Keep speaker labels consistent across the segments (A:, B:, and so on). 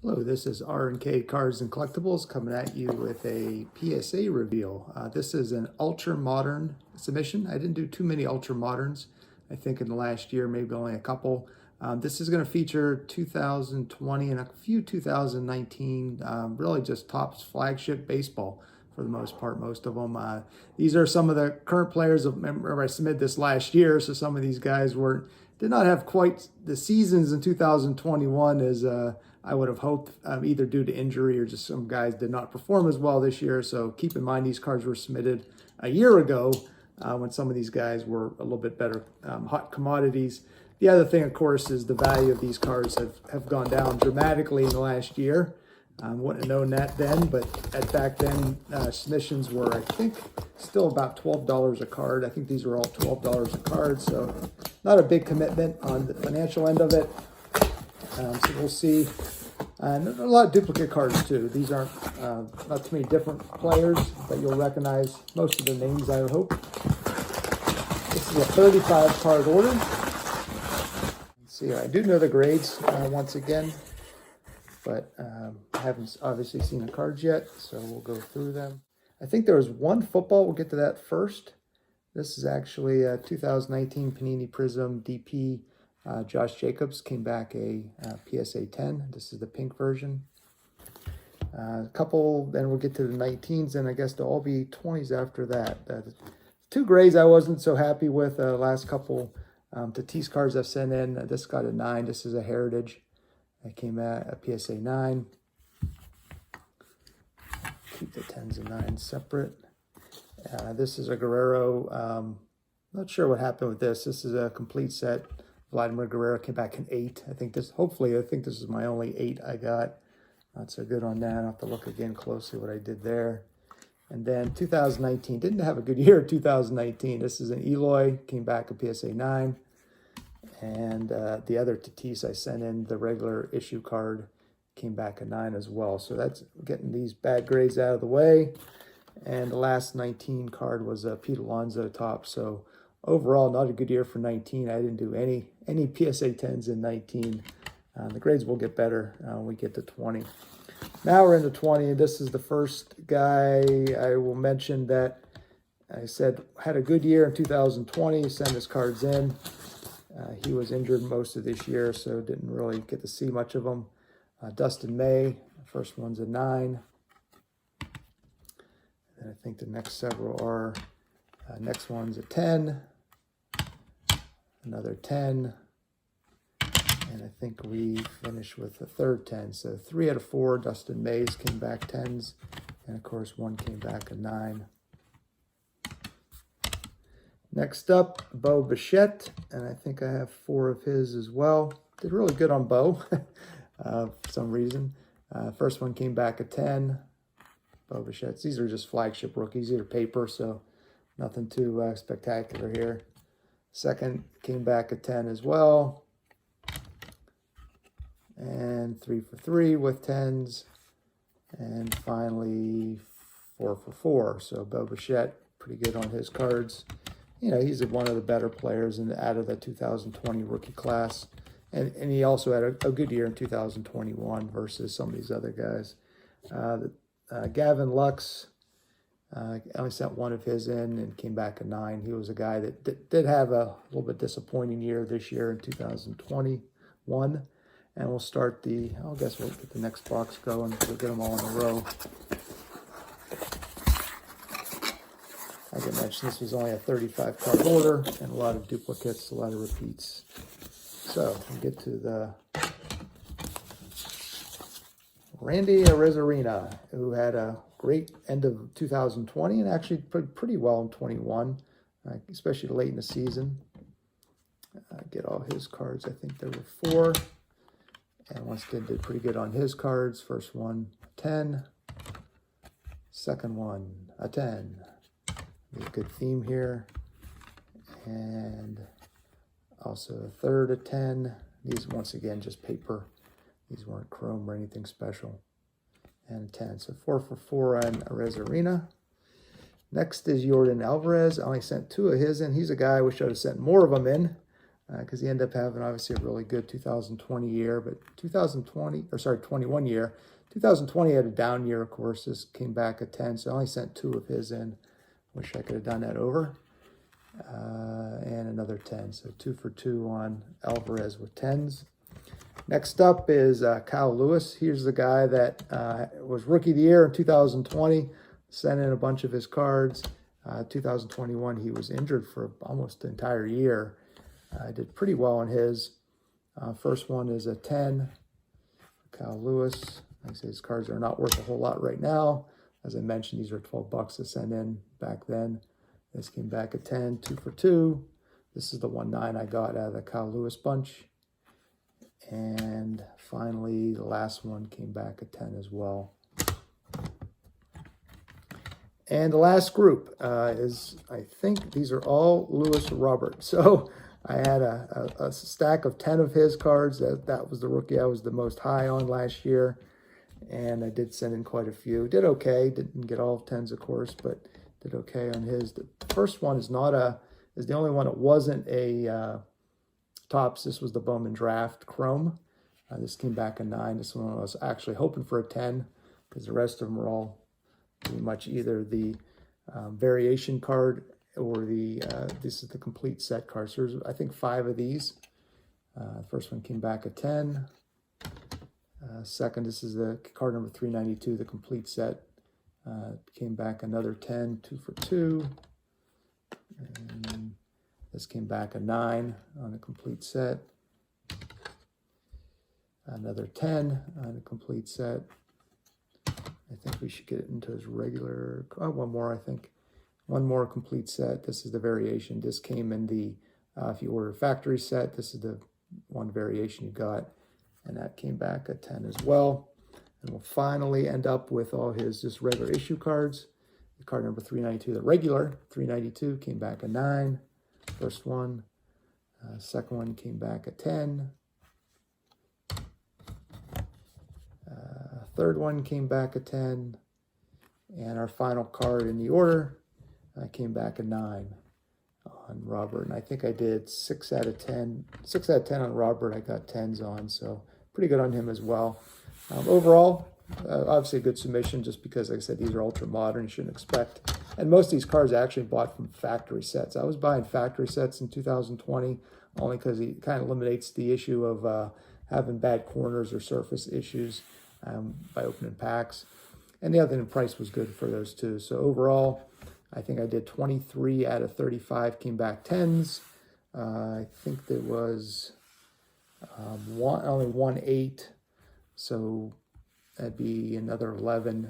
A: Hello, this is R&K Cards and Collectibles coming at you with a PSA reveal. This is an ultra modern submission. I didn't do too many ultra moderns. I think in the last year, maybe only a couple. This is going to feature 2020 and a few 2019, really just Topps flagship baseball for the most part, most of them. These are some of the current players. Remember, I submitted this last year, so some of these guys did not have quite the seasons in 2021 as I would have hoped, either due to injury or just some guys did not perform as well this year. So keep in mind these cards were submitted a year ago when some of these guys were a little bit better hot commodities. The other thing, of course, is the value of these cards have gone down dramatically in the last year. Wouldn't have known that then, but back then, submissions were, I think, still about $12 a card. I think these were all $12 a card, so not a big commitment on the financial end of it. So we'll see. And a lot of duplicate cards, too. These aren't not too many different players, but you'll recognize most of the names, I hope. This is a 35-card order. Let's see, I do know the grades once again, but I haven't obviously seen the cards yet, so we'll go through them. I think there was one football. We'll get to that first. This is actually a 2019 Panini Prism DP. Josh Jacobs came back a PSA 10. This is the pink version. A couple, then we'll get to the 19s, and I guess they'll all be 20s after that. Two grades I wasn't so happy with. Last couple Tatis cards I've sent in. This got a 9. This is a Heritage. I came at a PSA 9. Keep the 10s and 9s separate. This is a Guerrero. Not sure what happened with this. This is a complete set. Vladimir Guerrero came back an 8. I think this is my only 8 I got. Not so good on that. I'll have to look again closely what I did there. And then 2019. Didn't have a good year 2019. This is an Eloy. Came back a PSA 9. And the other Tatis I sent in, the regular issue card, came back a 9 as well. So that's getting these bad grades out of the way. And the last 19 card was a Pete Alonso top. So overall, not a good year for 19. I didn't do any PSA 10s in 19. The grades will get better when we get to 20. Now we're into 20. This is the first guy I will mention that I said had a good year in 2020. Sent his cards in. He was injured most of this year, so didn't really get to see much of him. Dustin May, first one's a 9. And I think the next several are, next one's a 10, another 10, and I think we finished with a third 10. So 3 out of 4 Dustin Mays came back 10s, and of course one came back a 9. Next up, Beau Bashette, and I think I have 4 of his as well. Did really good on Beau for some reason. First one came back a 10. Beau Bashette. These are just flagship rookies. These are paper, so nothing too spectacular here. Second came back a 10 as well. And 3 for 3 with 10s. And finally 4 for 4. So Beau Bashette, pretty good on his cards. You know, he's one of the better players out of the 2020 rookie class. And he also had a good year in 2021 versus some of these other guys. Gavin Lux, I only sent 1 of his in and came back a 9. He was a guy that did have a little bit disappointing year this year in 2021. And we'll start I guess we'll get the next box going. We'll get them all in a row. As I mentioned, this was only a 35-card order and a lot of duplicates, a lot of repeats. So we'll get to the Randy Arozarena, who had a great end of 2020 and actually played pretty well in 21, especially late in the season. Get all his cards. I think there were 4. And once again, did pretty good on his cards. First one, 10. Second one, a 10. There's a good theme here. And also a third, a 10. These, once again, just paper. These weren't chrome or anything special. And a 10. So 4 for 4 on Arozarena. Next is Jordan Alvarez. I only sent 2 of his in. He's a guy I wish I would have sent more of them in. because he ended up having obviously a really good 2020 year, but 21 year. 2020 had a down year, of course. This came back a 10, so I only sent 2 of his in. Wish I could have done that over. And another 10, so 2 for 2 on Alvarez with 10s. Next up is Kyle Lewis. Here's the guy that was Rookie of the Year in 2020, sent in a bunch of his cards. 2021, he was injured for almost the entire year. Did pretty well on his. First one is a 10. Kyle Lewis. Like I say, his cards are not worth a whole lot right now. As I mentioned, these are $12 to send in back then. This came back a 10, 2 for 2. This is the 1/9 I got out of the Kyle Lewis bunch. And finally, the last one came back a 10 as well. And the last group is, I think these are all Lewis Robert. So I had a stack of 10 of his cards. That was the rookie I was the most high on last year. And I did send in quite a few. Did okay. Didn't get all 10s, of course, but did okay on his. The first one is the only one that wasn't a Topps. This was the Bowman Draft Chrome. This came back a 9. This one I was actually hoping for a 10 because the rest of them were all pretty much either the variation card or this is the complete set card. So there's, I think, 5 of these. First one came back a 10. Second, this is the card number 392, the complete set. Came back another 10, 2 for 2. And this came back a 9 on a complete set. Another 10 on a complete set. I think we should get it into his regular, one more, I think. One more complete set. This is the variation. This came in the, if you order a factory set, this is the one variation you got. And that came back a 10 as well. And we'll finally end up with all his just regular issue cards. The card number 392, the regular 392, came back a 9. First one. Second one came back a 10. Third one came back a 10. And our final card in the order came back a 9 on Robert. And I think I did 6 out of 10. 6 out of 10 on Robert, I got 10s on. So pretty good on him as well. Overall, obviously a good submission just because, like I said, these are ultra modern. You shouldn't expect. And most of these cards I actually bought from factory sets. I was buying factory sets in 2020 only because it kind of eliminates the issue of having bad corners or surface issues by opening packs. And the other thing, the price was good for those too. So overall, I think I did 23 out of 35 came back 10s. I think there was only 1 8. So that'd be another 11.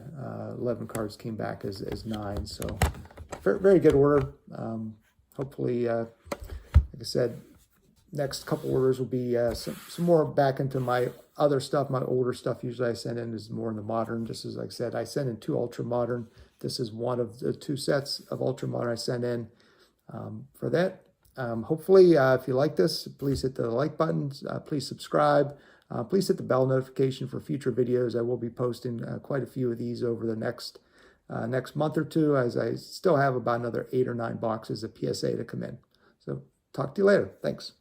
A: 11 cards came back as 9. So very, very good order. Hopefully, like I said, next couple orders will be some more back into my other stuff. My older stuff usually I send in is more in the modern. Just as like I said, I send in 2 ultra modern. This is one of the 2 sets of ultra modern I send in for that. Hopefully, if you like this, please hit the like button. Please subscribe. Please hit the bell notification for future videos. I will be posting quite a few of these over the next month or two, as I still have about another 8 or 9 boxes of PSA to come in. So talk to you later. Thanks.